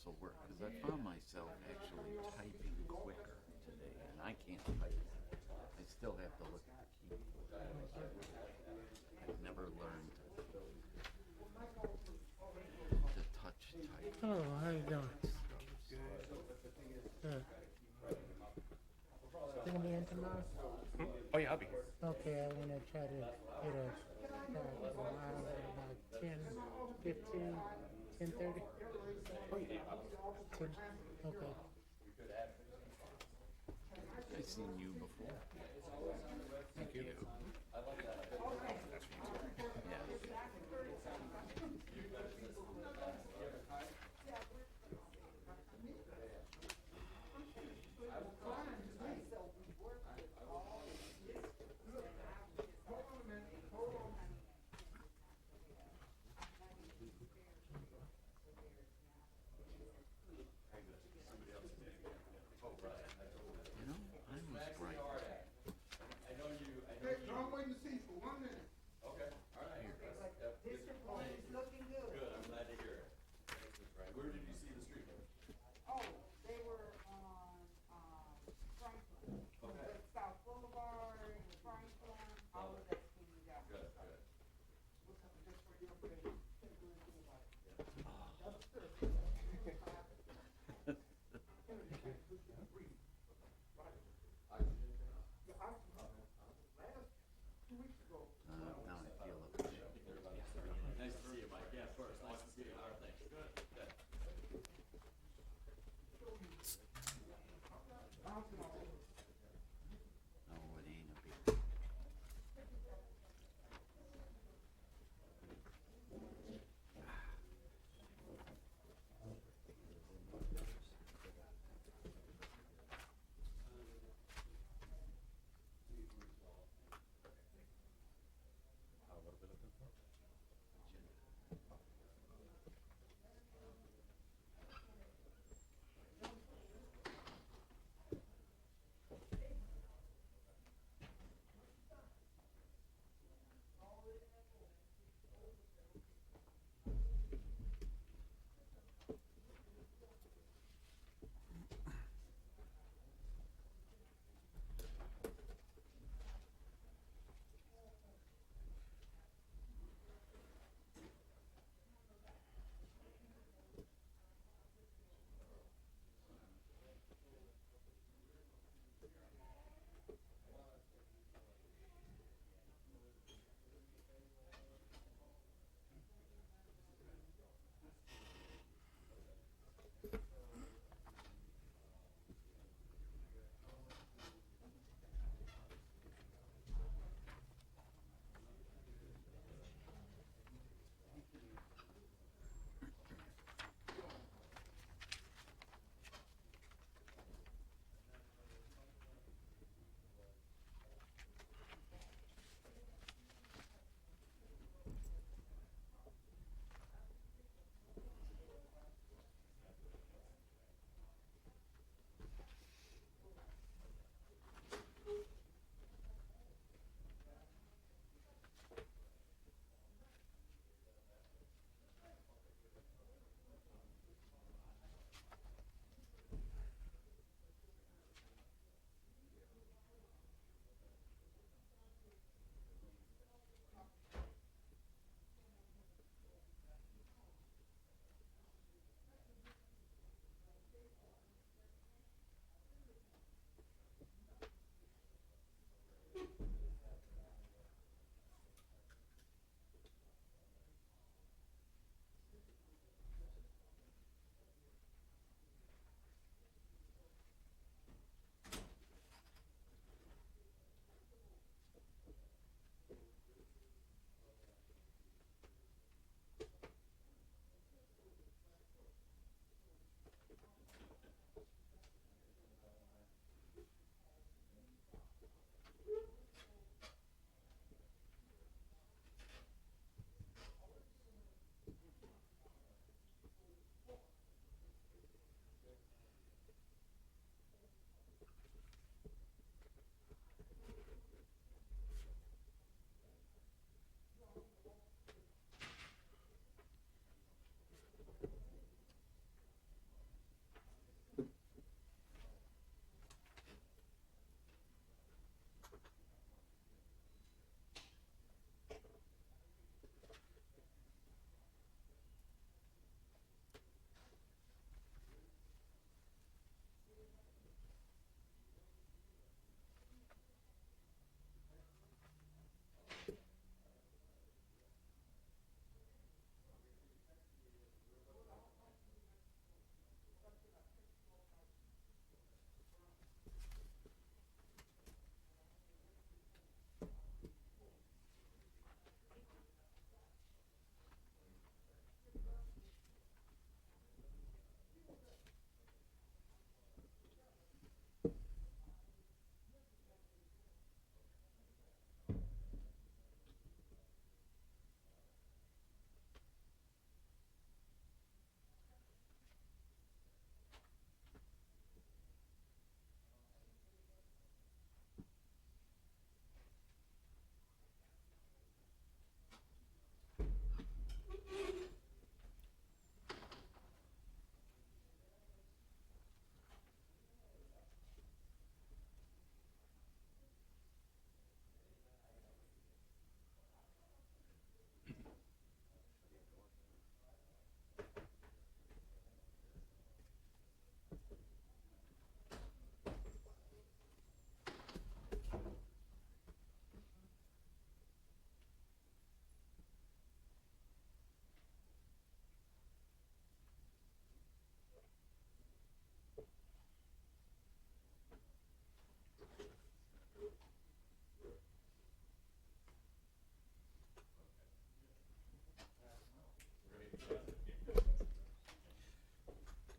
will work because I found myself actually typing quicker today, and I can't type. I still have to look at the keyboard. I've never learned to touch type. Hello, how you doing? Good. You gonna be in tomorrow? Oh yeah, I'll be here. Okay, I wanna try to get a around about 10, 15, 10:30. Oh yeah, I'll be here. 10. Okay. I've seen you before. Thank you. That's for you too. Yeah. You know, I was right.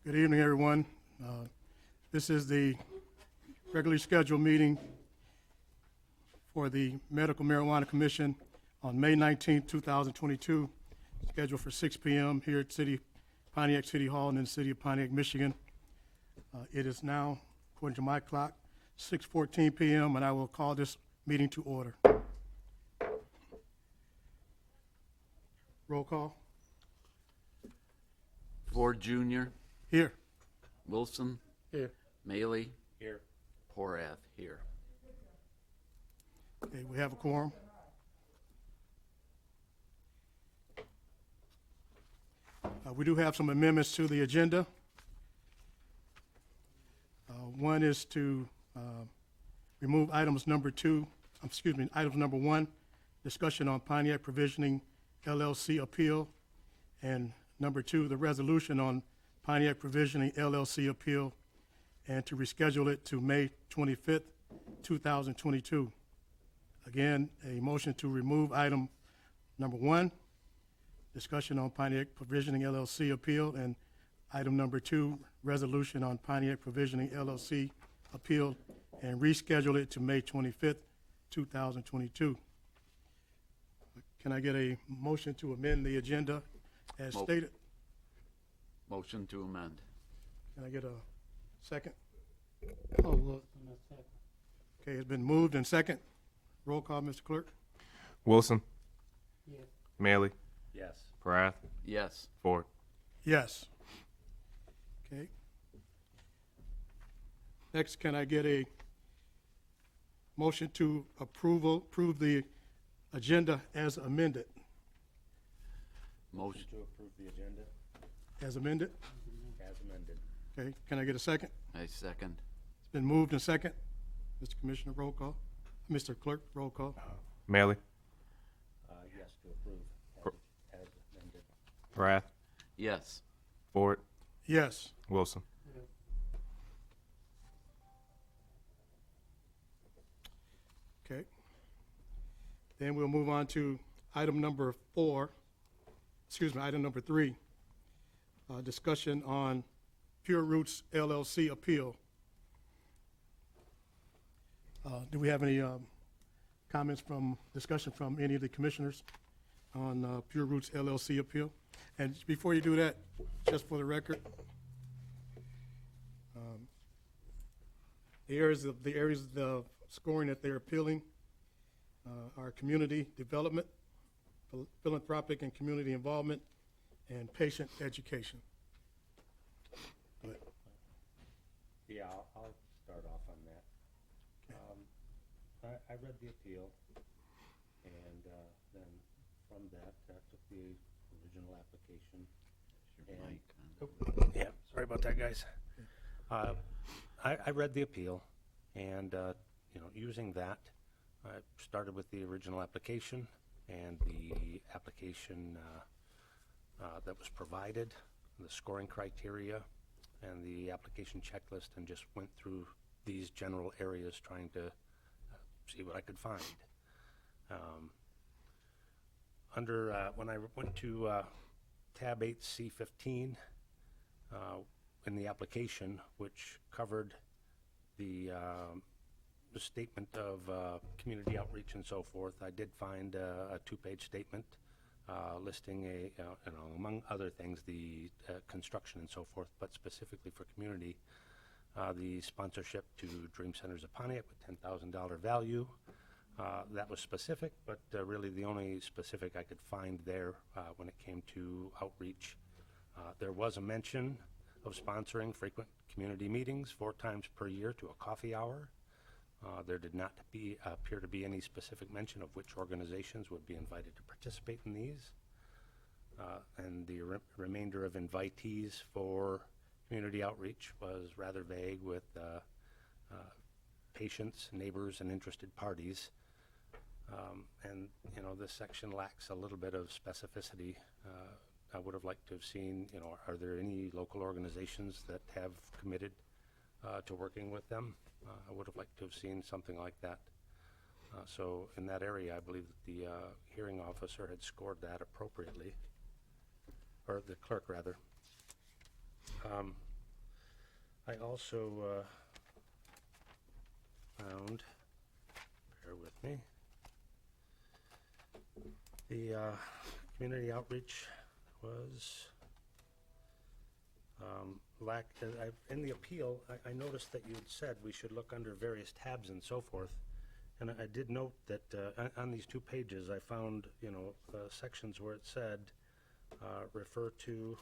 Good evening, everyone. This is the regularly scheduled meeting for the Medical Marijuana Commission on May 19, 2022, scheduled for 6 p.m. here at Pontiac City Hall in the city of Pontiac, Michigan. It is now, according to my clock, 6:14 p.m., and I will call this meeting to order. Roll call. Ford Jr., Here. Wilson, Here. Maley, Here. Porath, here. Okay, we have a quorum. We do have some amendments to the agenda. One is to remove items number 1, discussion on Pontiac Provisioning LLC appeal, and number 2, the resolution on Pontiac Provisioning LLC appeal, and to reschedule it to May 25th, 2022. Again, a motion to remove item number 1, discussion on Pontiac Provisioning LLC appeal, and item number 2, resolution on Pontiac Provisioning LLC appeal, and reschedule it to May 25th, 2022. Can I get a motion to amend the agenda as stated? Motion to amend. Can I get a second? Oh, Wilson, that's second. Okay, it's been moved and second. Roll call, Mr. Clerk. Wilson, Yes. Maley, Yes. Parath, Yes. Ford. Yes. Okay. Next, can I get a motion to approve the agenda as amended? Motion. To approve the agenda As amended? as amended. Okay, can I get a second? I second. It's been moved and second. Mr. Commissioner, roll call. Mr. Clerk, roll call. Yes Maley, to approve as amended. Parath, Yes. Ford, Yes. Wilson. Okay. Then we'll move on to item number 3, discussion on Pure Roots LLC appeal. Do we have any comments discussion from any of the commissioners on Pure Roots LLC appeal? And before you do that, just for the record, the areas of the scoring that they're appealing are community development, philanthropic and community involvement, and patient education. Go ahead. Yeah, I'll start off on that. I read the appeal, and then from that, took the original application. Your And- mic on. Yeah, sorry about that, guys. I read the appeal, and, using that, I started with the original application and the application that was provided, the scoring criteria, and the application checklist, and just went through these general areas trying to see what I could find. When I went to tab 8C15 in the application, which covered the statement of community outreach and so forth, I did find a 2-page statement listing among other things, the construction and so forth, but specifically for community, the sponsorship to Dream Centers of Pontiac with $10,000 value. That was specific, but really the only specific I could find there when it came to outreach. There was a mention of sponsoring frequent community meetings 4 times per year to a coffee hour. There did not appear to be any specific mention of which organizations would be invited to participate in these. And the remainder of invitees for community outreach was rather vague, with patients, neighbors, and interested parties. And this section lacks a little bit of specificity. I would have liked to have seen, are there any local organizations that have committed to working with them? I would have liked to have seen something like that. So in that area, I believe that the hearing officer had scored that appropriately, or the clerk rather. I also found, bear with me, the community outreach was in the appeal. I noticed that you had said we should look under various tabs and so forth. And I did note that on these 2 pages, I found, sections where it said, refer to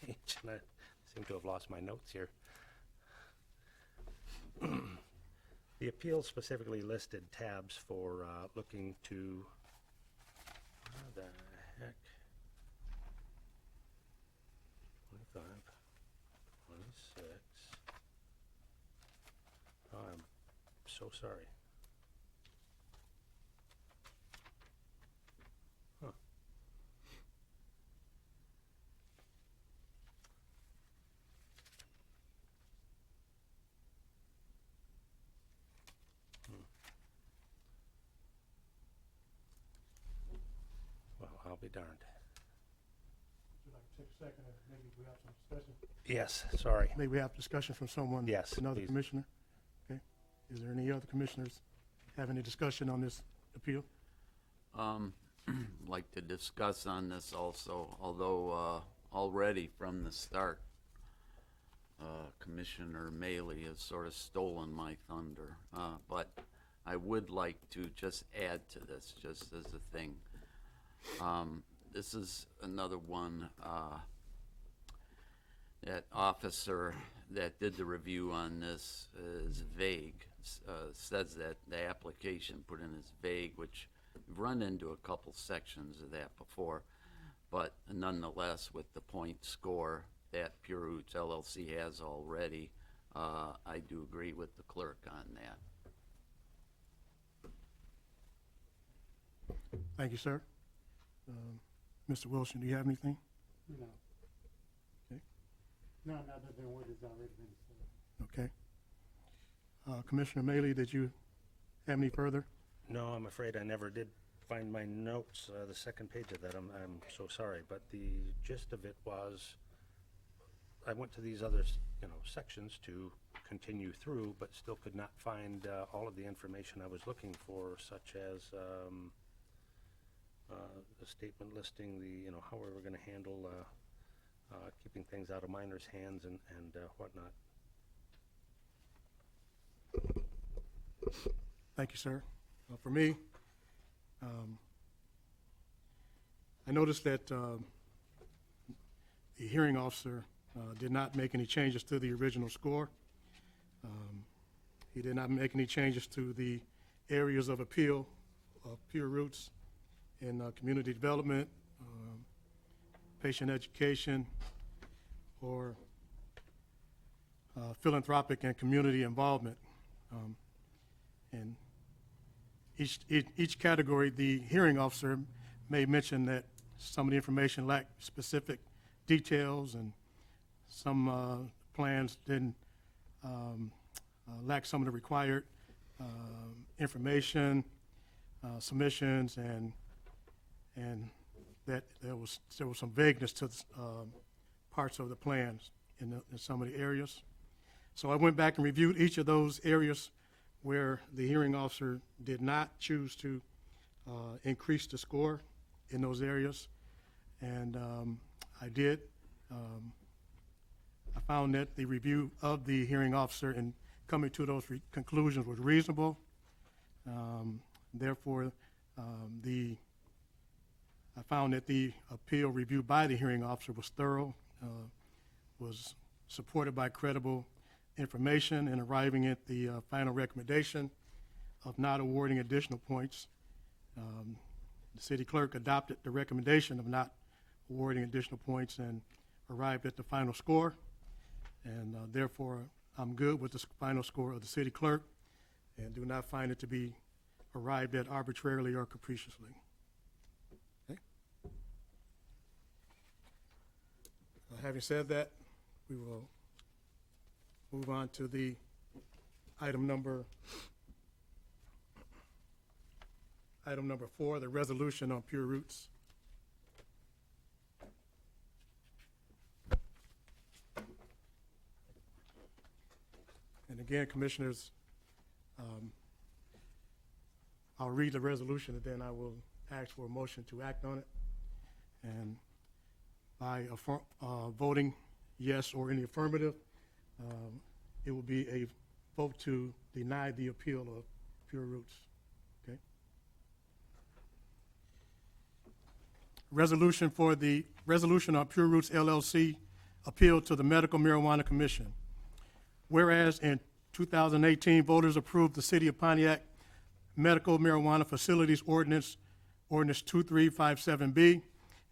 page, and I seem to have lost my notes here. The appeal specifically listed tabs for looking to, what the heck? 25, 26. Oh, I'm so sorry. Huh. Well, I'll be darned. Would you like to take a second and maybe we have some discussion? Yes, sorry. Maybe we have discussion from someone? Yes, Another please. commissioner? Okay. Is there any other commissioners have any discussion on this appeal? Like to discuss on this also, although already from the start, Commissioner Maley has sort of stolen my thunder. But I would like to just add to this, just as a thing. This is another one, that officer that did the review on this is vague. Says that the application put in is vague, which we've run into a couple sections of that before. But nonetheless, with the point score that Pure Roots LLC has already, I do agree with the clerk on that. Thank you, sir. Mr. Wilson, do you have anything? No. Okay. None other than what has already been said. Okay. Commissioner Maley, did you have any further? No, I'm afraid I never did find my notes, the second page of that. I'm so sorry, but the gist of it was, I went to these other, sections to continue through, but still could not find all of the information I was looking for, such as the statement listing the, how we were going to handle keeping things out of minors' hands and whatnot. Thank you, sir. For me, I noticed that the hearing officer did not make any changes to the original score. He did not make any changes to the areas of appeal of Pure Roots in community development, patient education, or philanthropic and community involvement. And each category, the hearing officer may mention that some of the information lacked specific details, and some plans didn't lack some of the required information, submissions, and that there was some vagueness to parts of the plans in some of the areas. So I went back and reviewed each of those areas where the hearing officer did not choose to increase the score in those areas. And I did. I found that the review of the hearing officer in coming to those conclusions was reasonable. Therefore, I found that the appeal review by the hearing officer was thorough, was supported by credible information, in arriving at the final recommendation of not awarding additional points. The city clerk adopted the recommendation of not awarding additional points and arrived at the final score. And therefore, I'm good with the final score of the city clerk and do not find it to be arrived at arbitrarily or capriciously. Okay. Having said that, we will move on to the item number 4, the resolution on Pure Roots. And again, Commissioners, I'll read the resolution and then I will ask for a motion to act on it. And by voting yes or in the affirmative, it will be a vote to deny the appeal of Pure Roots. Okay. Resolution on Pure Roots LLC appeal to the Medical Marijuana Commission. Whereas in 2018, voters approved the City of Pontiac Medical Marijuana Facilities Ordinance 2357B,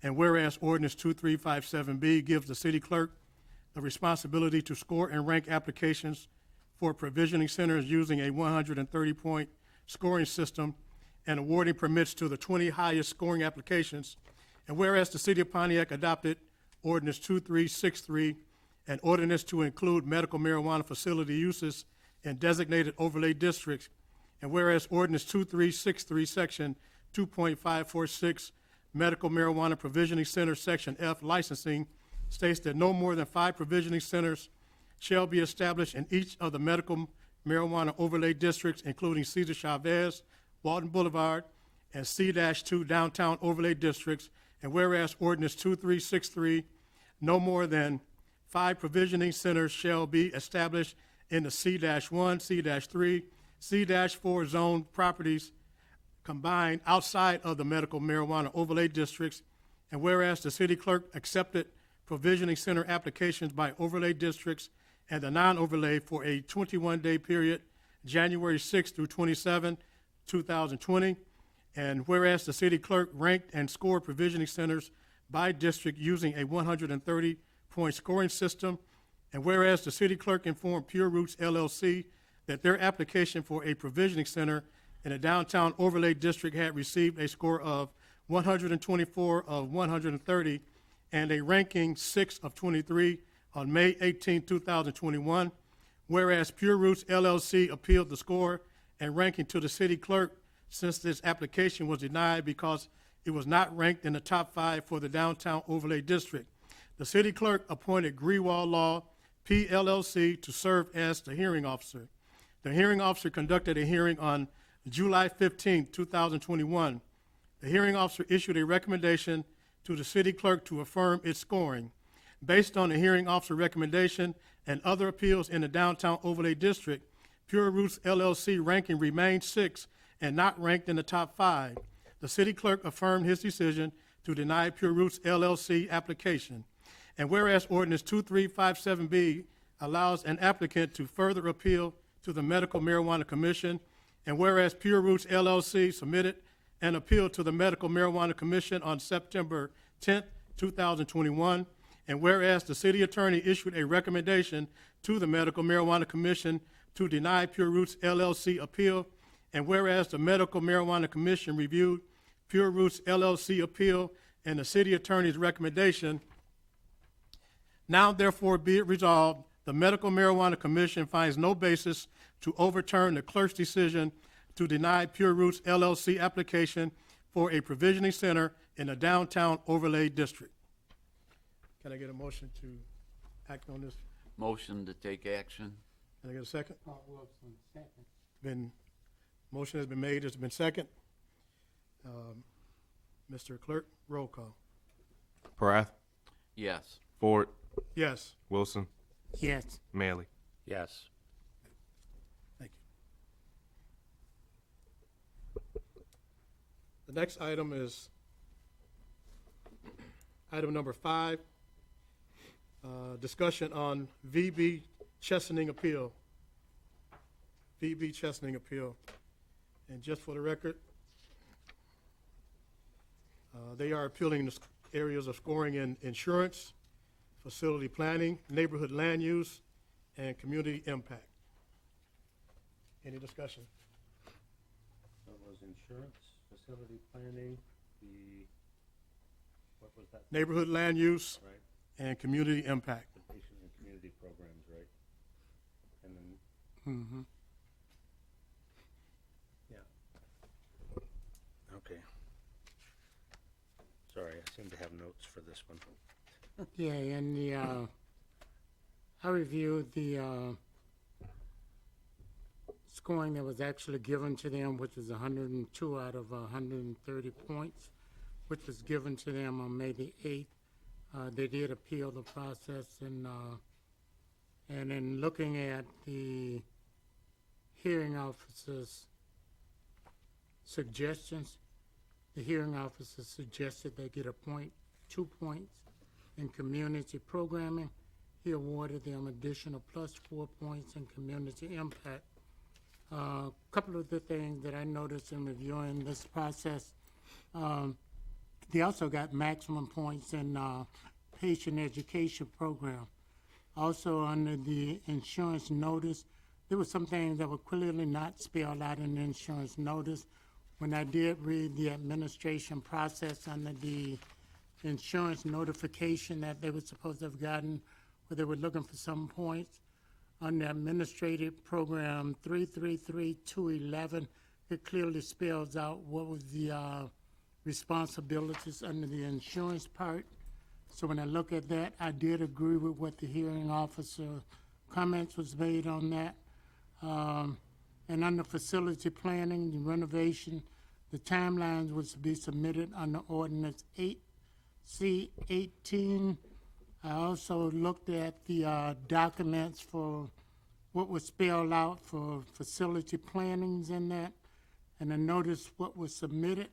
and whereas Ordinance 2357B gives the city clerk the responsibility to score and rank applications for provisioning centers using a 130-point scoring system and awarding permits to the 20 highest scoring applications, and whereas the City of Pontiac adopted Ordinance 2363, an ordinance to include medical marijuana facility uses in designated overlay districts, and whereas Ordinance 2363, Section 2.546, Medical Marijuana Provisioning Center, Section F, licensing, states that no more than 5 provisioning centers shall be established in each of the medical marijuana overlay districts, including Cesar Chavez, Walton Boulevard, and C-2 downtown overlay districts, and whereas Ordinance 2363, no more than 5 provisioning centers shall be established in the C-1, C-3, C-4 zone properties combined outside of the medical marijuana overlay districts, and whereas the city clerk accepted provisioning center applications by overlay districts and the non-overlay for a 21-day period, January 6 through 27, 2020, and whereas the city clerk ranked and scored provisioning centers by district using a 130-point scoring system, and whereas the city clerk informed Pure Roots LLC that their application for a provisioning center in a downtown overlay district had received a score of 124 of 130 and a ranking 6 of 23 on May 18, 2021, whereas Pure Roots LLC appealed the score and ranking to the city clerk since this application was denied because it was not ranked in the top 5 for the downtown overlay district. The city clerk appointed Grewal Law PLLC to serve as the hearing officer. The hearing officer conducted a hearing on July 15, 2021. The hearing officer issued a recommendation to the city clerk to affirm its scoring. Based on the hearing officer recommendation and other appeals in the downtown overlay district, Pure Roots LLC ranking remained 6 and not ranked in the top 5. The city clerk affirmed his decision to deny Pure Roots LLC application. And whereas Ordinance 2357B allows an applicant to further appeal to the Medical Marijuana Commission, and whereas Pure Roots LLC submitted an appeal to the Medical Marijuana Commission on September 10, 2021, and whereas the city attorney issued a recommendation to the Medical Marijuana Commission to deny Pure Roots LLC appeal, and whereas the Medical Marijuana Commission reviewed Pure Roots LLC appeal and the city attorney's recommendation, now therefore be it resolved, the Medical Marijuana Commission finds no basis to overturn the clerk's decision to deny Pure Roots LLC application for a provisioning center in a downtown overlay district. Can I get a motion to act on this? Motion to take action. Can I get a second? Paul Wilson, second. Motion has been made, it's been second. Mr. Clerk, roll call. Parath, Yes. Ford, Yes. Wilson, Yes. Manley. Yes. Thank you. The next item is item number 5, discussion on VB Chesaning appeal. VB Chesaning appeal. And just for the record, they are appealing the areas of scoring in insurance, facility planning, neighborhood land use, and community impact. Any discussion? So it was insurance, facility planning, what was that? Neighborhood land use Right, and community impact. the patient and community programs, right? And then, Mm-hmm. yeah. Okay. Sorry, I seem to have notes for this one. Yeah, and I reviewed the scoring that was actually given to them, which was 102 out of 130 points, which was given to them on May the 8th. They did appeal the process, and in looking at the hearing officer's suggestions, the hearing officer suggested they get a point, 2 points in community programming. He awarded them additional plus 4 points in community impact. A couple of the things that I noticed in reviewing this process, they also got maximum points in patient education program. Also, under the insurance notice, there were some things that were clearly not spelled out in the insurance notice. When I did read the administration process under the insurance notification that they were supposed to have gotten, where they were looking for some points, on the administrative program 333211, it clearly spells out what was the responsibilities under the insurance part. So when I look at that, I did agree with what the hearing officer comments was made on that. And under facility planning, the renovation, the timelines was to be submitted under ordinance 8C18. I also looked at the documents for what was spelled out for facility plannings in that, and I noticed what was submitted.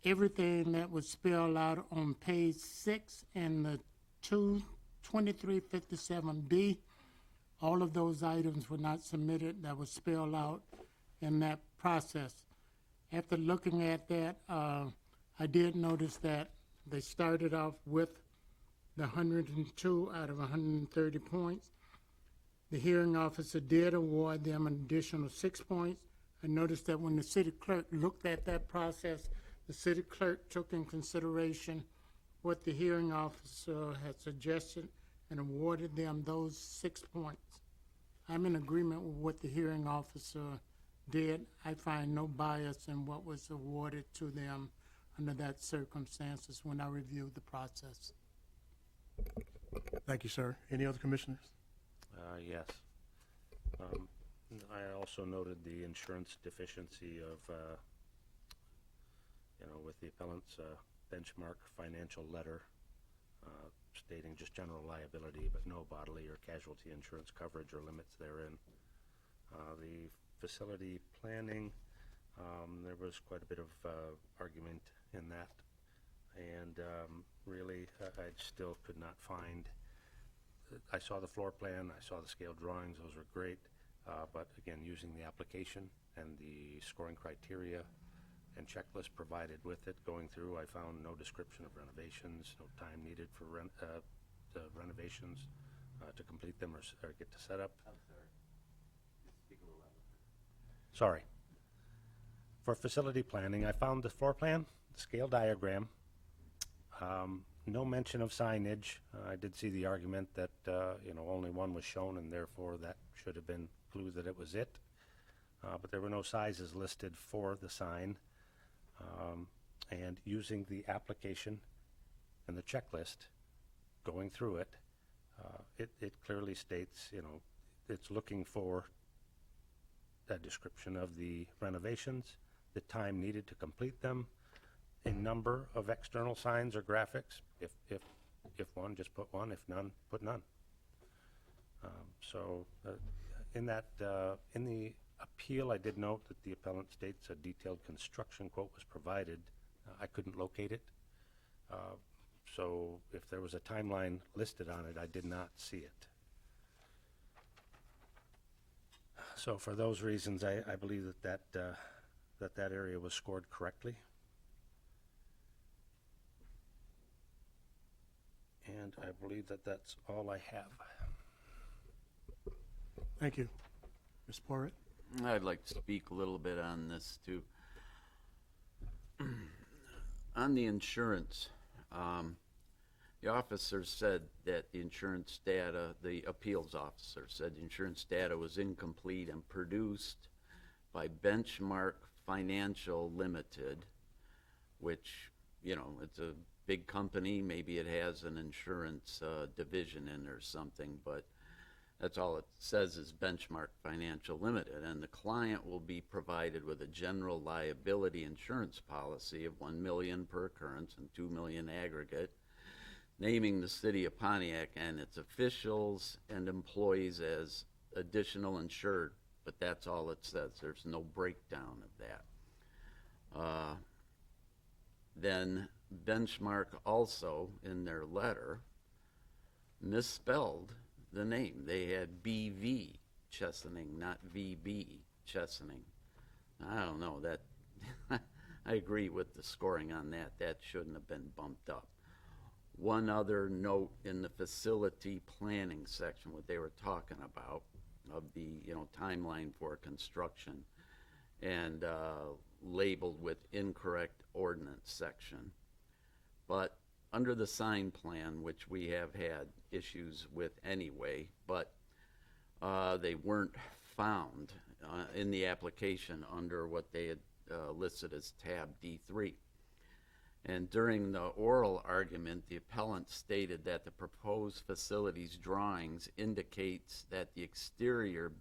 Everything that was spelled out on page 6 and the 2357B, all of those items were not submitted that was spelled out in that process. After looking at that, I did notice that they started off with the 102 out of 130 points. The hearing officer did award them an additional 6 points. I noticed that when the city clerk looked at that process, the city clerk took in consideration what the hearing officer had suggested and awarded them those 6 points. I'm in agreement with what the hearing officer did. I find no bias in what was awarded to them under that circumstances when I reviewed the process. Thank you, sir. Any other commissioners? Yes. I also noted the insurance deficiency of, with the appellant's benchmark financial letter stating just general liability, but no bodily or casualty insurance coverage or limits therein. The facility planning, there was quite a bit of argument in that, and really, I still could not find. I saw the floor plan, I saw the scale drawings, those were great, but again, using the application and the scoring criteria and checklist provided with it, going through, I found no description of renovations, no time needed for the renovations to complete them or get to set up. I'm sorry. Just speak a little louder. Sorry. For facility planning, I found the floor plan, the scale diagram, no mention of signage. I did see the argument that, only one was shown and therefore that should have been clue that it was it. But there were no sizes listed for the sign. And using the application and the checklist, going through it, it clearly states, it's looking for a description of the renovations, the time needed to complete them, a number of external signs or graphics. If one, just put one. If none, put none. In the appeal, I did note that the appellant states a detailed construction quote was provided. I couldn't locate it. So if there was a timeline listed on it, I did not see it. So for those reasons, I believe that area was scored correctly. And I believe that that's all I have. Thank you. Ms. Porritt? I'd like to speak a little bit on this too. On the insurance, the officer said that the insurance data, the appeals officer said the insurance data was incomplete and produced by Benchmark Financial Limited, which, it's a big company. Maybe it has an insurance division in or something, but That's all it says is Benchmark Financial Limited, and the client will be provided with a general liability insurance policy of $1 million per occurrence and $2 million aggregate, naming the city of Pontiac and its officials and employees as additional insured, but that's all it says. There's no breakdown of that. Then Benchmark also, in their letter, misspelled the name. They had BV Chesaning, not VB Chesaning. I don't know, that, I agree with the scoring on that. That shouldn't have been bumped up. One other note in the facility planning section, what they were talking about, of the, timeline for construction, and labeled with incorrect ordinance section. But under the sign plan, which we have had issues with anyway, but they weren't found in the application under what they had listed as tab D3. And during the oral argument, the appellant stated that the proposed facilities drawings indicates that the exterior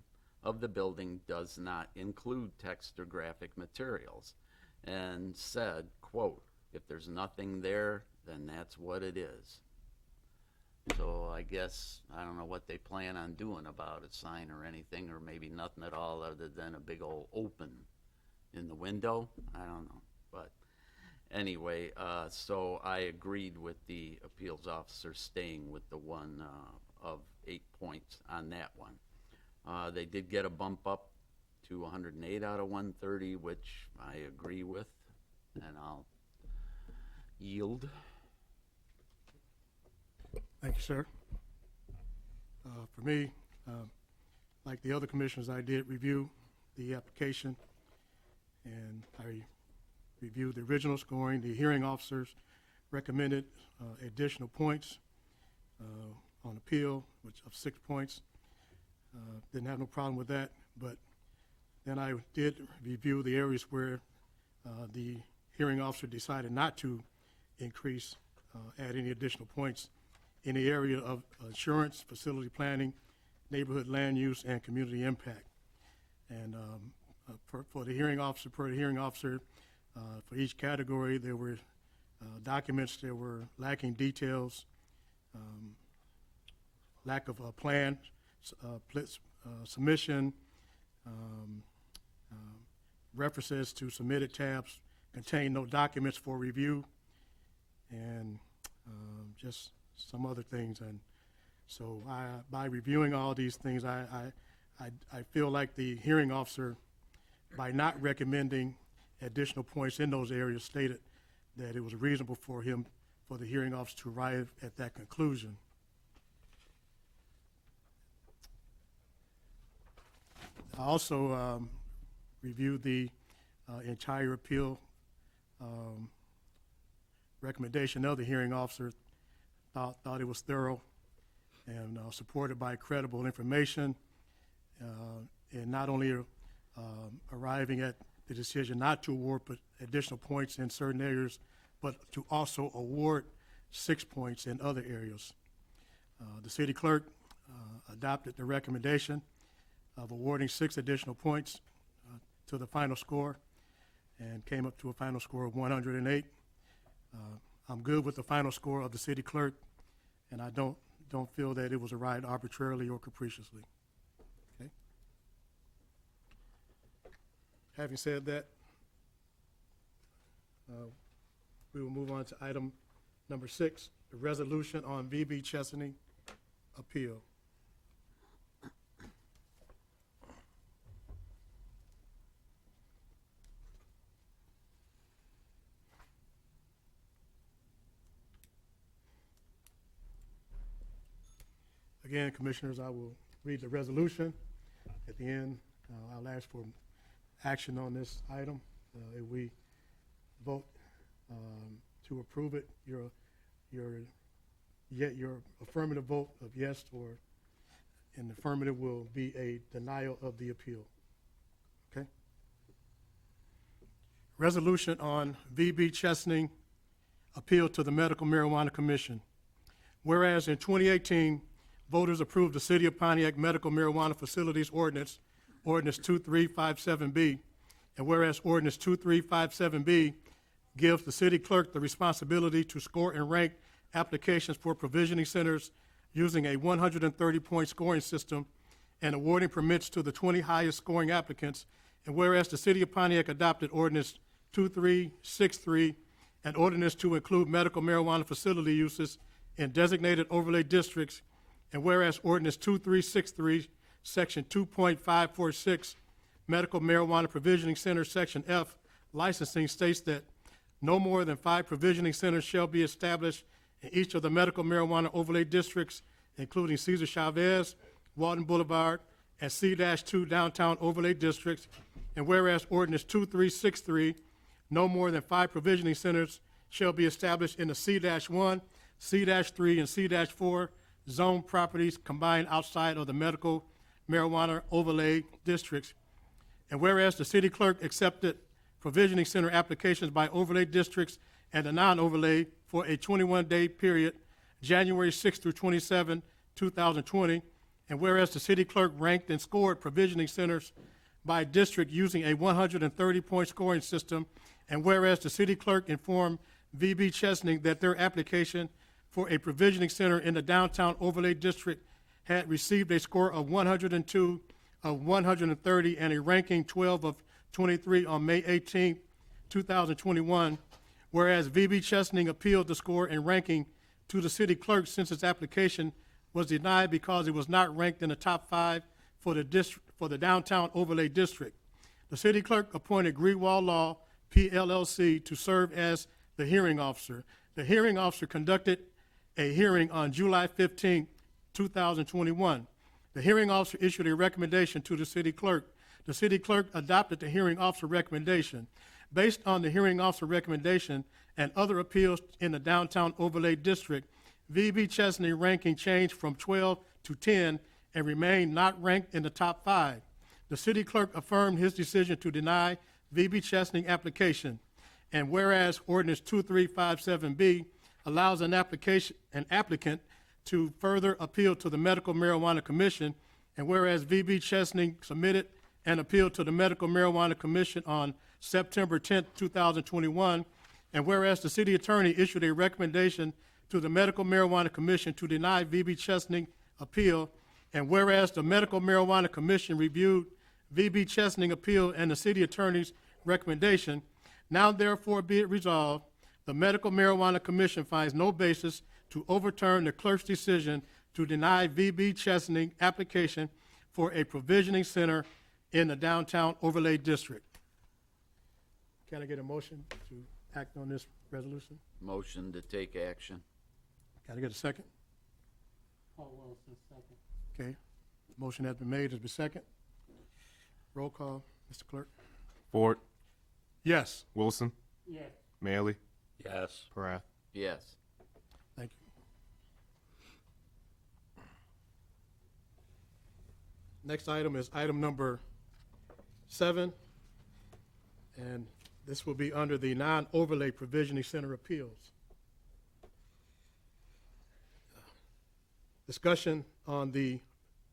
of the building does not include text or graphic materials, and said, quote, "If there's nothing there, then that's what it is." So I guess, I don't know what they plan on doing about a sign or anything, or maybe nothing at all other than a big old open in the window. I don't know. But anyway, so I agreed with the appeals officer staying with the one of 8 points on that one. They did get a bump up to 108 out of 130, which I agree with, and I'll yield. Thank you, sir. For me, like the other commissioners, I did review the application, and I reviewed the original scoring. The hearing officers recommended additional points on appeal, which of 6 points. Didn't have no problem with that, but then I did review the areas where the hearing officer decided not to increase, add any additional points in the area of insurance, facility planning, neighborhood land use, and community impact. And for the hearing officer, per the hearing officer, for each category, there were documents that were lacking details, lack of a plan, submission, references to submitted tabs contain no documents for review, and just some other things. And so by reviewing all these things, I feel like the hearing officer, by not recommending additional points in those areas, stated that it was reasonable for the hearing officer to arrive at that conclusion. I also reviewed the entire appeal recommendation of the hearing officer. Thought it was thorough and supported by credible information, and not only arriving at the decision not to award but additional points in certain areas, but to also award 6 points in other areas. The city clerk adopted the recommendation of awarding 6 additional points to the final score, and came up to a final score of 108. I'm good with the final score of the city clerk, and I don't feel that it was arrived arbitrarily or capriciously. Okay. Having said that, we will move on to item number 6, the resolution on VB Chesaning appeal. Again, commissioners, I will read the resolution. At the end, I'll ask for action on this item. If we vote to approve it, your affirmative vote of yes or an affirmative will be a denial of the appeal. Okay? Resolution on VB Chesaning appeal to the Medical Marijuana Commission. Whereas in 2018, voters approved the City of Pontiac Medical Marijuana Facilities Ordinance, Ordinance 2357B. And whereas Ordinance 2357B gives the city clerk the responsibility to score and rank applications for provisioning centers using a 130-point scoring system and awarding permits to the 20 highest scoring applicants. And whereas the City of Pontiac adopted Ordinance 2363, an ordinance to include medical marijuana facility uses in designated overlay districts. And whereas Ordinance 2363, Section 2.546, Medical Marijuana Provisioning Center, Section F, licensing states that no more than 5 provisioning centers shall be established in each of the medical marijuana overlay districts, including Cesar Chavez, Walton Boulevard, and C-2 downtown overlay districts. And whereas Ordinance 2363, no more than 5 provisioning centers shall be established in the C-1, C-3, and C-4 zone properties combined outside of the medical marijuana overlay districts. And whereas the city clerk accepted provisioning center applications by overlay districts and the non-overlay for a 21-day period, January 6 through 27, 2020, and whereas the city clerk ranked and scored provisioning centers by district using a 130-point scoring system, and whereas the city clerk informed VB Chesney that their application for a provisioning center in the downtown overlay district had received a score of 102 of 130 and a ranking 12 of 23 on May 18, 2021, whereas VB Chesney appealed the score and ranking to the city clerk since its application was denied because it was not ranked in the top 5 for the downtown overlay district. The city clerk appointed Greenwald Law, PLLC, to serve as the hearing officer. The hearing officer conducted a hearing on July 15, 2021. The hearing officer issued a recommendation to the city clerk. The city clerk adopted the hearing officer recommendation. Based on the hearing officer recommendation and other appeals in the downtown overlay district, VB Chesney ranking changed from 12 to 10 and remained not ranked in the top 5. The city clerk affirmed his decision to deny VB Chesney application. And whereas Ordinance 2357B allows an applicant to further appeal to the Medical Marijuana Commission, and whereas VB Chesney submitted an appeal to the Medical Marijuana Commission on September 10, 2021, and whereas the city attorney issued a recommendation to the Medical Marijuana Commission to deny VB Chesney appeal, and whereas the Medical Marijuana Commission reviewed VB Chesney appeal and the city attorney's recommendation, now therefore be it resolved, the Medical Marijuana Commission finds no basis to overturn the clerk's decision to deny VB Chesney application for a provisioning center in the downtown overlay district. Can I get a motion to act on this resolution? Motion to take action. Can I get a second? Paul Wilson, second. Okay. Motion has been made. Has been second. Roll call, Mr. Clerk. Ford, Yes. Wilson, Yes. Maley, Yes. Parath. Yes. Thank you. Next item is item number 7, and this will be under the non-overlay provisioning center appeals. Discussion on the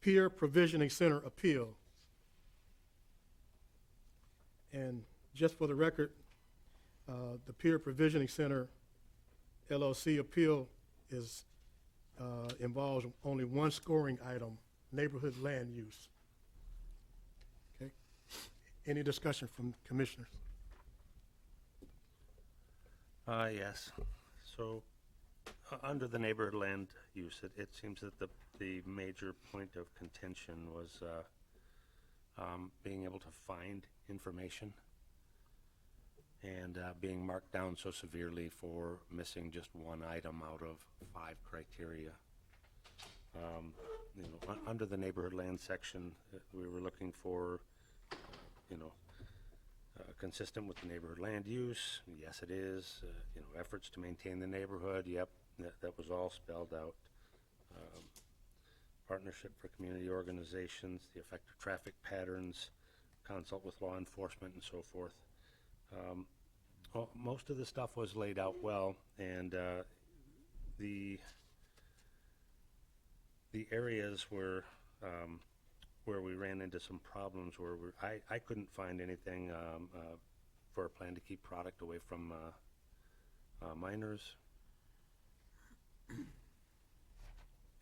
peer provisioning center appeal. And just for the record, the peer provisioning center LLC appeal is involves only one scoring item, neighborhood land use. Okay. Any discussion from commissioners? Yes. So, under the neighborhood land use, it seems that the major point of contention was being able to find information and being marked down so severely for missing just one item out of 5 criteria. Under the neighborhood land section, we were looking for, consistent with the neighborhood land use. Yes, it is. Efforts to maintain the neighborhood. Yep, that was all spelled out. Partnership for community organizations, the effect of traffic patterns, consult with law enforcement, and so forth. Most of the stuff was laid out well, and the the areas where we ran into some problems where I couldn't find anything for a plan to keep product away from minors.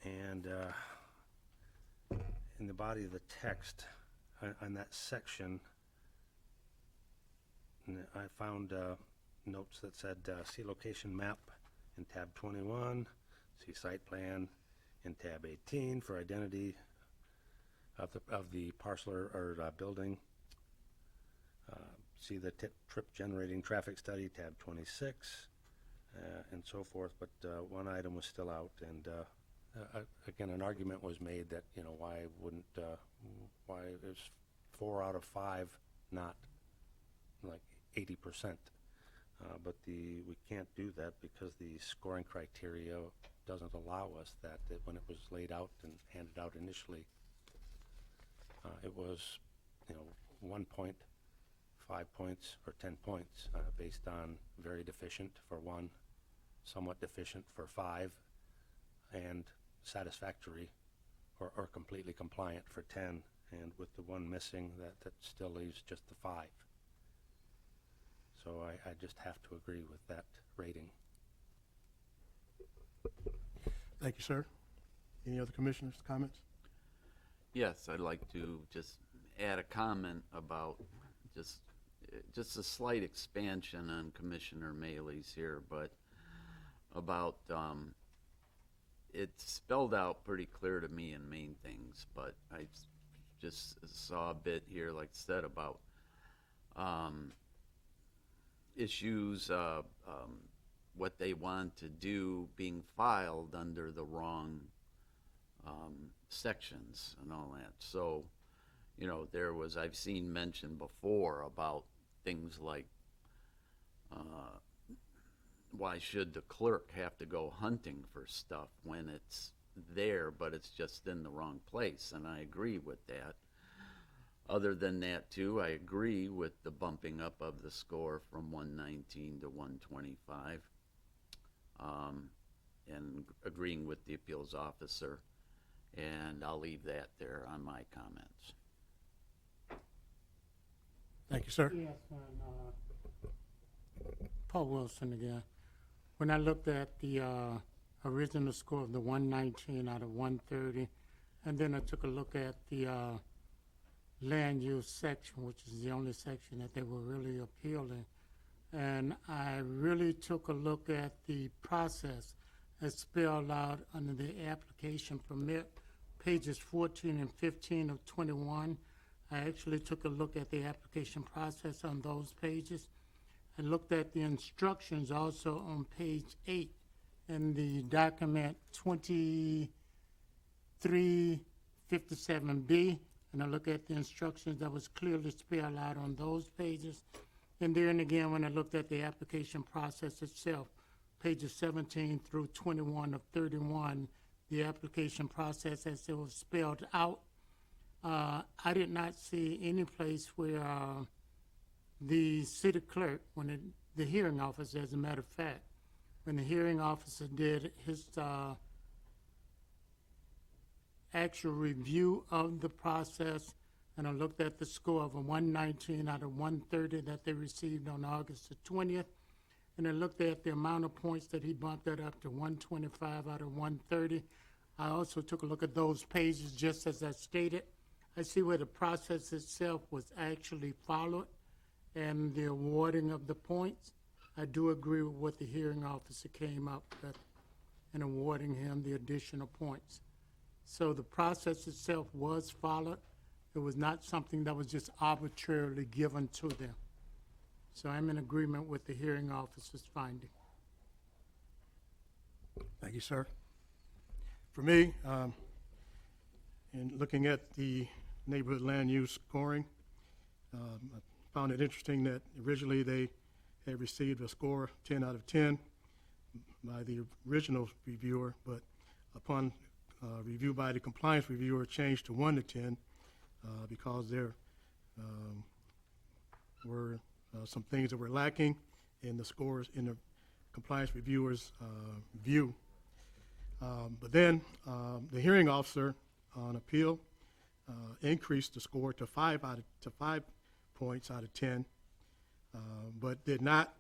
And in the body of the text, on that section, I found notes that said, see location map in tab 21, see site plan in tab 18 for identity of the parcel or building. See the trip generating traffic study, tab 26, and so forth, but one item was still out, and again, an argument was made that, you know, why is 4 out of 5 not like 80%? But we can't do that because the scoring criteria doesn't allow us that. When it was laid out and handed out initially, it was, you know, 1 point, 5 points, or 10 points based on very deficient for 1, somewhat deficient for 5, and satisfactory or completely compliant for 10, and with the 1 missing, that still leaves just the 5. So I just have to agree with that rating. Thank you, sir. Any other commissioners' comments? Yes, I'd like to just add a comment about just a slight expansion on Commissioner Maley's here, but about, it's spelled out pretty clear to me in main things, but I just saw a bit here, like I said, about issues, what they want to do being filed under the wrong sections and all that. So, you know, I've seen mentioned before about things like why should the clerk have to go hunting for stuff when it's there, but it's just in the wrong place, and I agree with that. Other than that, too, I agree with the bumping up of the score from 119 to 125, and agreeing with the appeals officer, and I'll leave that there on my comments. Thank you, sir. Yes, Paul Wilson again. When I looked at the original score of the 119 out of 130, and then I took a look at the land use section, which is the only section that they were really appealing, and I really took a look at the process as spelled out under the application permit, pages 14 and 15 of 21. I actually took a look at the application process on those pages. I looked at the instructions also on page 8 in the document 2357B, and I looked at the instructions that was clearly spelled out on those pages. And then again, when I looked at the application process itself, pages 17 through 21 of 31, the application process as it was spelled out, I did not see any place where the city clerk, the hearing officer, as a matter of fact, when the hearing officer did his actual review of the process, and I looked at the score of a 119 out of 130 that they received on August the 20th, and I looked at the amount of points that he bumped that up to 125 out of 130. I also took a look at those pages just as I stated. I see where the process itself was actually followed and the awarding of the points. I do agree with what the hearing officer came up with in awarding him the additional points. So the process itself was followed. It was not something that was just arbitrarily given to them. So I'm in agreement with the hearing officer's finding. Thank you, sir. For me, in looking at the neighborhood land use scoring, I found it interesting that originally they had received a score 10 out of 10 by the original reviewer, but upon review by the compliance reviewer, changed to 1 to 10 because there were some things that were lacking in the scores in the compliance reviewer's view. But then the hearing officer on appeal increased the score to 5 points out of 10, but did not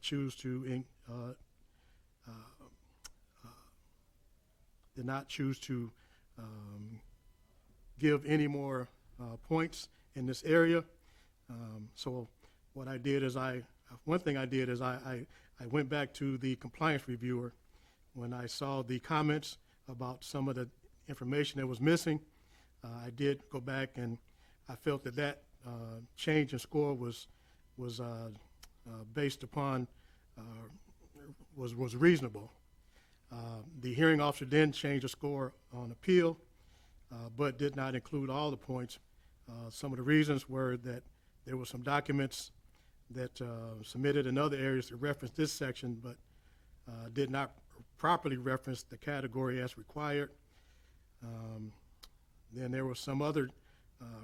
choose to give any more points in this area. So what I did is one thing I did is I went back to the compliance reviewer when I saw the comments about some of the information that was missing. I did go back and I felt that change in score was based upon, was reasonable. The hearing officer then changed the score on appeal, but did not include all the points. Some of the reasons were that there were some documents that submitted in other areas that referenced this section, but did not properly reference the category as required. Then there were some other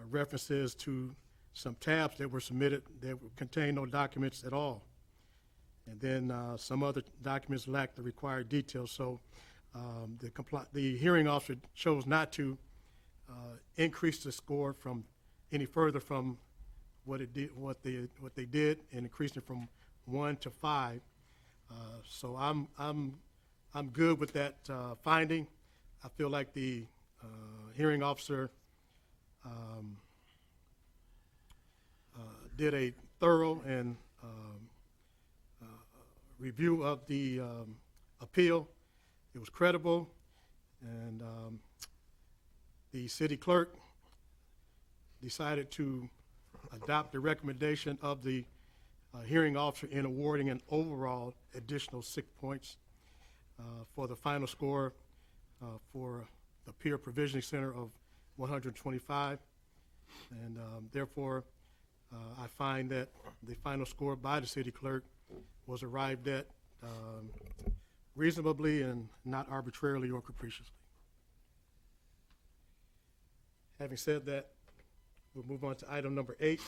references to some tabs that were submitted that contained no documents at all. And then some other documents lacked the required details. So the hearing officer chose not to increase the score from any further from what they did, and increased it from 1 to 5. So I'm good with that finding. I feel like the hearing officer did a thorough and review of the appeal. It was credible, and the city clerk decided to adopt the recommendation of the hearing officer in awarding an overall additional 6 points for the final score for the Peer Provisioning Center of 125. And therefore, I find that the final score by the city clerk was arrived at reasonably and not arbitrarily or capriciously. Having said that, we'll move on to item number 8,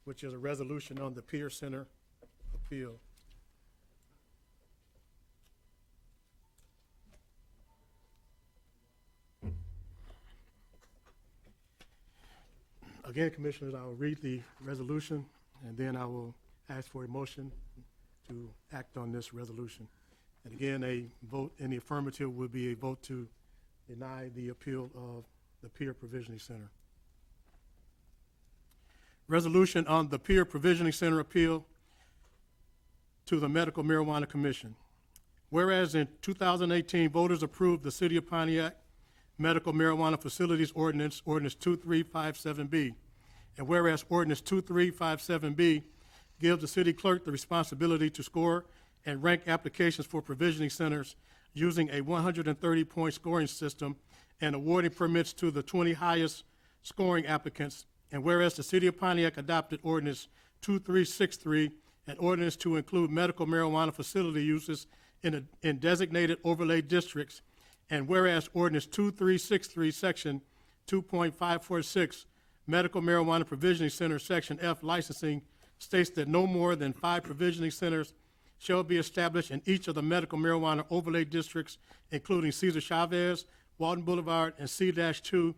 which is a resolution on the Peer Center appeal. Again, Commissioners, I will read the resolution, and then I will ask for a motion to act on this resolution. And again, a vote in the affirmative would be a vote to deny the appeal of the Peer Provisioning Center. Resolution on the Peer Provisioning Center appeal to the Medical Marijuana Commission. Whereas in 2018, voters approved the City of Pontiac Medical Marijuana Facilities Ordinance, Ordinance 2357B. And whereas Ordinance 2357B gives the city clerk the responsibility to score and rank applications for provisioning centers using a 130-point scoring system and awarding permits to the 20 highest scoring applicants. And whereas the City of Pontiac adopted Ordinance 2363, an ordinance to include medical marijuana facility uses in designated overlay districts. And whereas Ordinance 2363, Section 2.546, Medical Marijuana Provisioning Center, Section F, licensing, states that no more than 5 provisioning centers shall be established in each of the medical marijuana overlay districts, including Cesar Chavez, Walton Boulevard, and C-2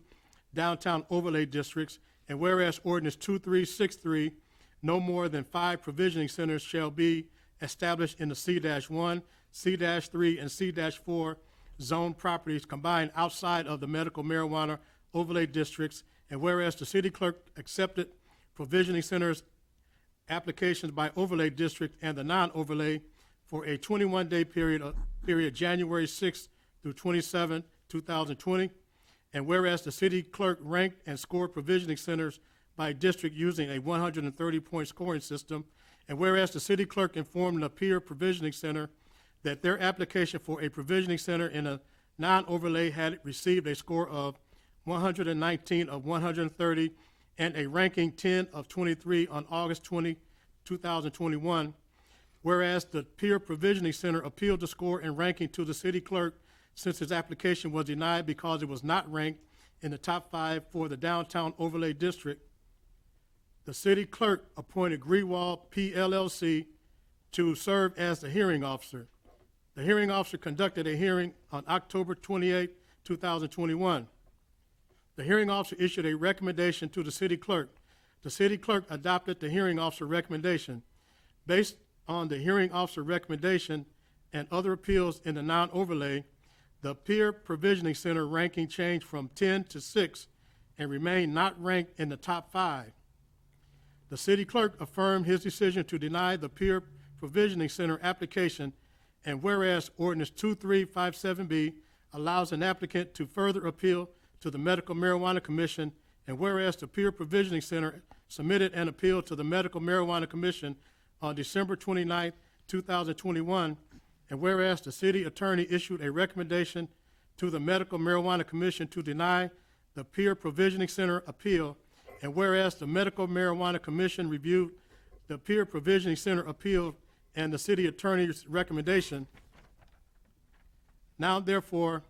downtown overlay districts. And whereas Ordinance 2363, no more than 5 provisioning centers shall be established in the C-1, C-3, and C-4 zone properties combined outside of the medical marijuana overlay districts. And whereas the city clerk accepted provisioning centers applications by overlay district and the non-overlay for a 21-day period January 6th through 27, 2020. And whereas the city clerk ranked and scored provisioning centers by district using a 130-point scoring system. And whereas the city clerk informed the Peer Provisioning Center that their application for a provisioning center in a non-overlay had received a score of 119 of 130 and a ranking 10 of 23 on August 20, 2021. Whereas the Peer Provisioning Center appealed the score and ranking to the city clerk since his application was denied because it was not ranked in the top 5 for the downtown overlay district, the city clerk appointed Grewal PLLC to serve as the hearing officer. The hearing officer conducted a hearing on October 28, 2021. The hearing officer issued a recommendation to the city clerk. The city clerk adopted the hearing officer recommendation. Based on the hearing officer recommendation and other appeals in the non-overlay, the peer provisioning center ranking changed from 10 to 6 and remained not ranked in the top 5. The city clerk affirmed his decision to deny the peer provisioning center application, and whereas ordinance 2357B allows an applicant to further appeal to the Medical Marijuana Commission, and whereas the peer provisioning center submitted an appeal to the Medical Marijuana Commission on December 29, 2021, and whereas the city attorney issued a recommendation to the Medical Marijuana Commission to deny the peer provisioning center appeal, and whereas the Medical Marijuana Commission reviewed the peer provisioning center appeal and the city attorney's recommendation, now therefore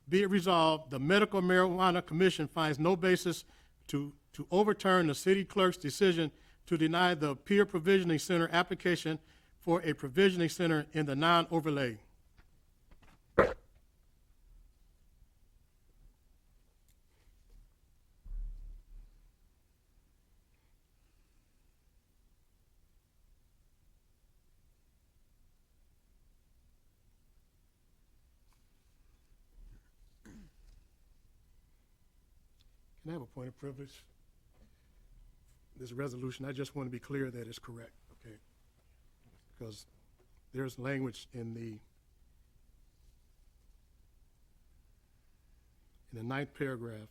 be it resolved, the Medical Marijuana Commission finds no basis to overturn the city clerk's decision to deny the peer provisioning center application for a provisioning center in the non-overlay. Can I have a point of privilege? This resolution, I just want to be clear that it's correct, okay? Because there's language in the ninth paragraph,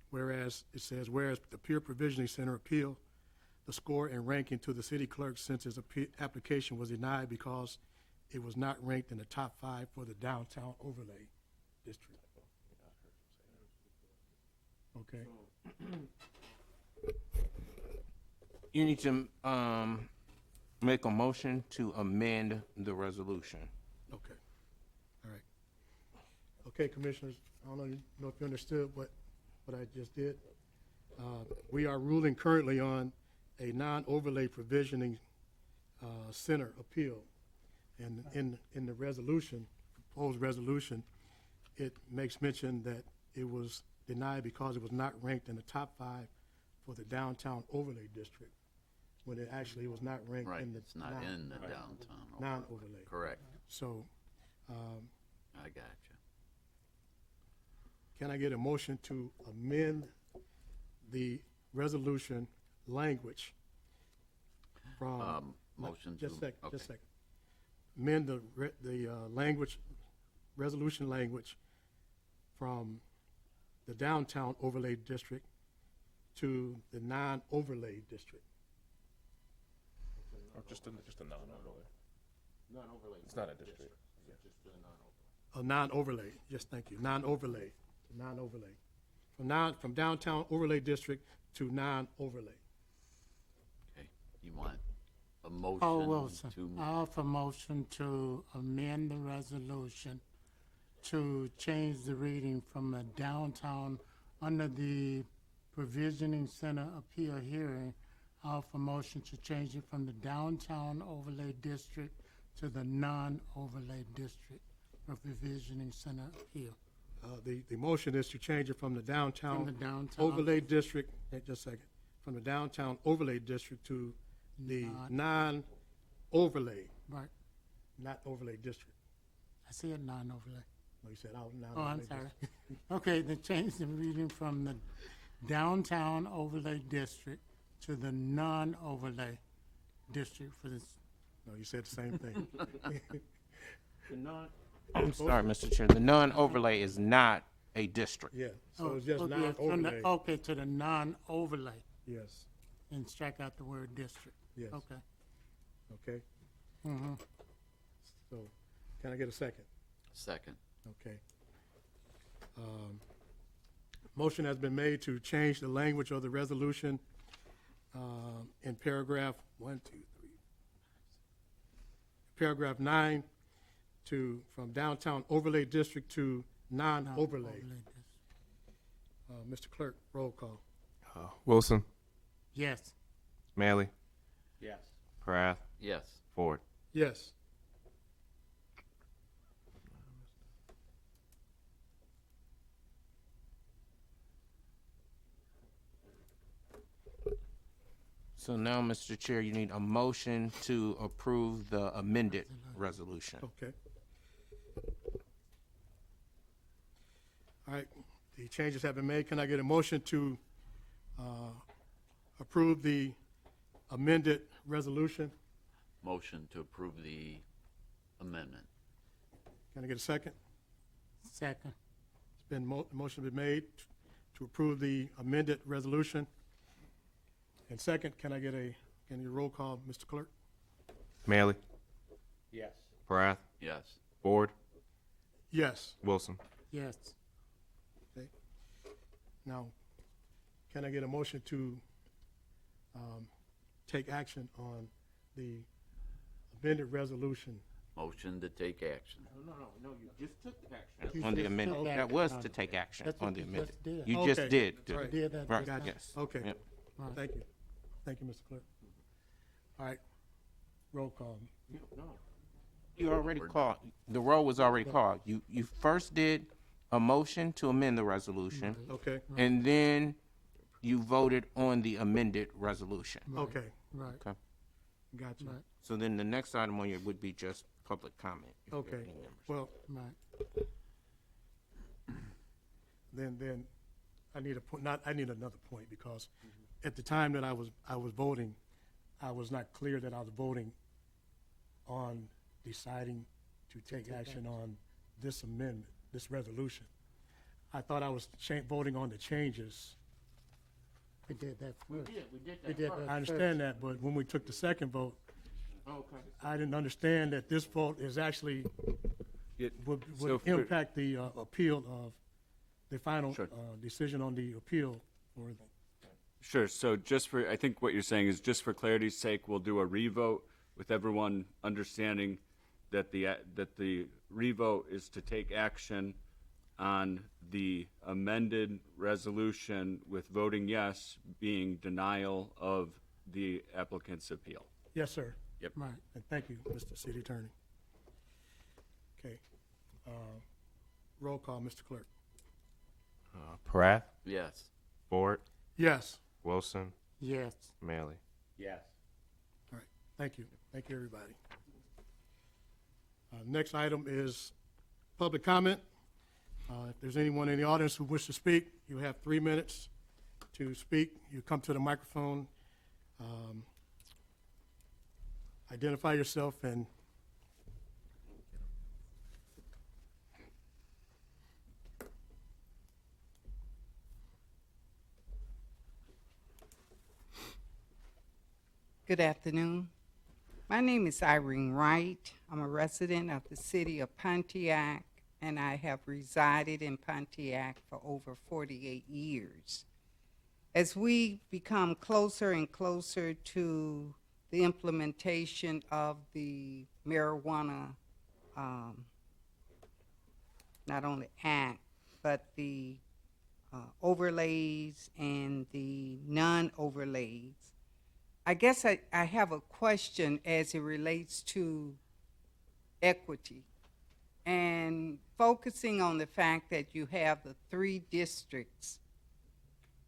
whereas it says, whereas the peer provisioning center appeal the score and ranking to the city clerk since his application was denied because it was not ranked in the top 5 for the downtown overlay district. Okay. You need to make a motion to amend the resolution. Okay, all right. Okay, commissioners, I don't know if you understood what I just did. We are ruling currently on a non-overlay provisioning center appeal. And in the resolution, proposed resolution, it makes mention that it was denied because it was not ranked in the top 5 for the downtown overlay district, when it actually was not ranked Right, in the it's not in the downtown. non-overlay. Correct. So, I got you. can I get a motion to amend the resolution language from? Motion to. Just a second, okay. just a second. Amend the language, resolution language from the downtown overlay district to the non-overlay district. Or just a non-overlay. Non-overlay. It's not a district. A non-overlay, yes, thank you, non-overlay, non-overlay. From downtown overlay district to non-overlay. Okay, you want a motion Paul Wilson, to, I offer motion to amend the resolution to change the reading from a downtown, under the provisioning center appeal hearing, I offer motion to change it from the downtown overlay district to the non-overlay district for provisioning center appeal. The motion is to change it from the From the downtown downtown. overlay district, just a second, from the downtown overlay district to the non-overlay, Right, not overlay district. I said non-overlay. No, you said out now. Oh, I'm sorry. Okay, then change the reading from the downtown overlay district to the non-overlay district for this. No, you said the same thing. I'm sorry, Mr. Chair. The non-overlay is not a district. Yeah, so it's just Okay, from the- non-overlay. Okay, to the non-overlay, Yes, and strike out the word district. yes, Okay. okay. Mm-hmm. So, can I get a second? second. Okay. Motion has been made to change the language of the resolution in paragraph paragraph 9 from downtown overlay district to non-overlay. district. Mr. Clerk, roll call. Wilson, Yes. Manley, Yes. Prath, Yes. Ford. Yes. So now, Mr. Chair, you need a motion to approve the amended resolution. Okay. All right, the changes have been made. Can I get a motion to approve the amended resolution? Motion to approve the amendment. Can I get a second? Second. It's been, motion been made to approve the amended resolution. And second, can I get a roll call, Mr. Clerk? Maley, Yes. Parath, Yes. Ford, Yes. Wilson. Yes. Now, can I get a motion to take action on the amended resolution? Motion to take action. No, you just took action. You On the just amendment, took that action was on to it. take action That's on what the you amendment. just did. You just Okay. did. That's do right. it. Did that Right, just now. yes. Okay. Yep. Right. Thank you. Thank you, Mr. Clerk. All right, roll call. You already called, the roll was already called. You first did a motion to amend the resolution, Okay, and then you voted on the amended resolution. okay, Right, Okay. gotcha. right, So then the next item on your would be just public comment. if you have Okay, any members. well, right. then I need a point, I need another point, because at the time that I was voting, I was not clear that I was voting on deciding to take action on this amendment, this resolution. I thought I was voting on the changes. We did that first. We did We did that I understand that, but when we took the second vote, Okay. I didn't understand that this vote is actually, would so for- impact the appeal of, the final Sure. decision on the appeal for the. Sure, so just for, I think what you're saying is just for clarity's sake, we'll do a revote with everyone understanding that the revote is to take action on the amended resolution, with voting yes being denial of the applicant's appeal. Yes, sir. Right. And thank you, Mr. City Attorney. Okay. Roll call, Mr. Clerk. Parath, Yes. Ford, Yes. Wilson, Yes. Maley. Yes. All right. Thank you. Thank you, everybody. Next item is public comment. If there's anyone in the audience who wishes to speak, you have 3 minutes to speak. You come to the microphone, identify yourself, and Good afternoon. My name is Irene Wright. I'm a resident of the city of Pontiac, and I have resided in Pontiac for over 48 years. As we become closer and closer to the implementation of the marijuana, not only act, but the overlays and the non-overlays, I guess I have a question as it relates to equity and focusing on the fact that you have the 3 districts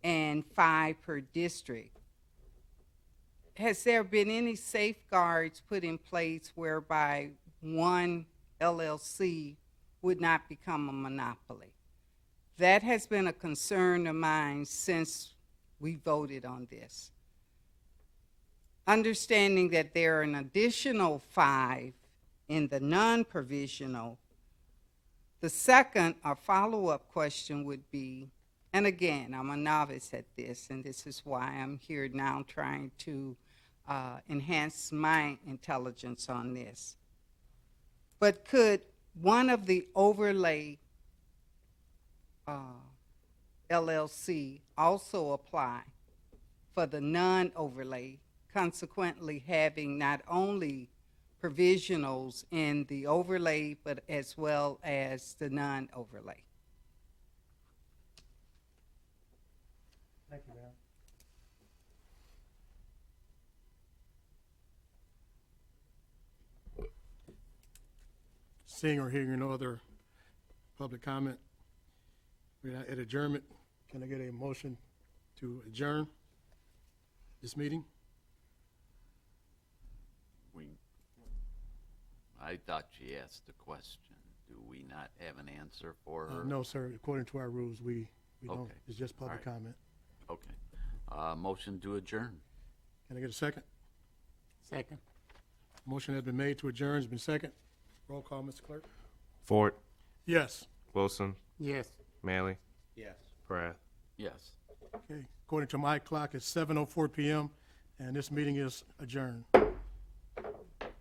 and 5 per district. Has there been any safeguards put in place whereby one LLC would not become a monopoly? That has been a concern of mine since we voted on this. Understanding that there are an additional 5 in the non-provisional, the second or follow-up question would be, and again, I'm a novice at this, and this is why I'm here now trying to enhance my intelligence on this. But could one of the overlay LLC also apply for the non-overlay, consequently having not only provisionals in the overlay, but as well as the non-overlay? thank you, ma'am. Seeing or hearing no other public comment, we're at adjournment. Can I get a motion to adjourn this meeting? I thought she asked a question. Do we not have an answer for her? No, sir. According to our rules, we don't. Okay. It's just public All right. comment. Okay. Motion to adjourn. Can I get a second? Second. Motion has been made to adjourn. Has been second. Roll call, Mr. Clerk. Ford, Yes. Wilson, Yes. Manley, Yes. Pratt. Yes. Okay. According to my clock, it's 7:04 p.m. and this meeting is adjourned.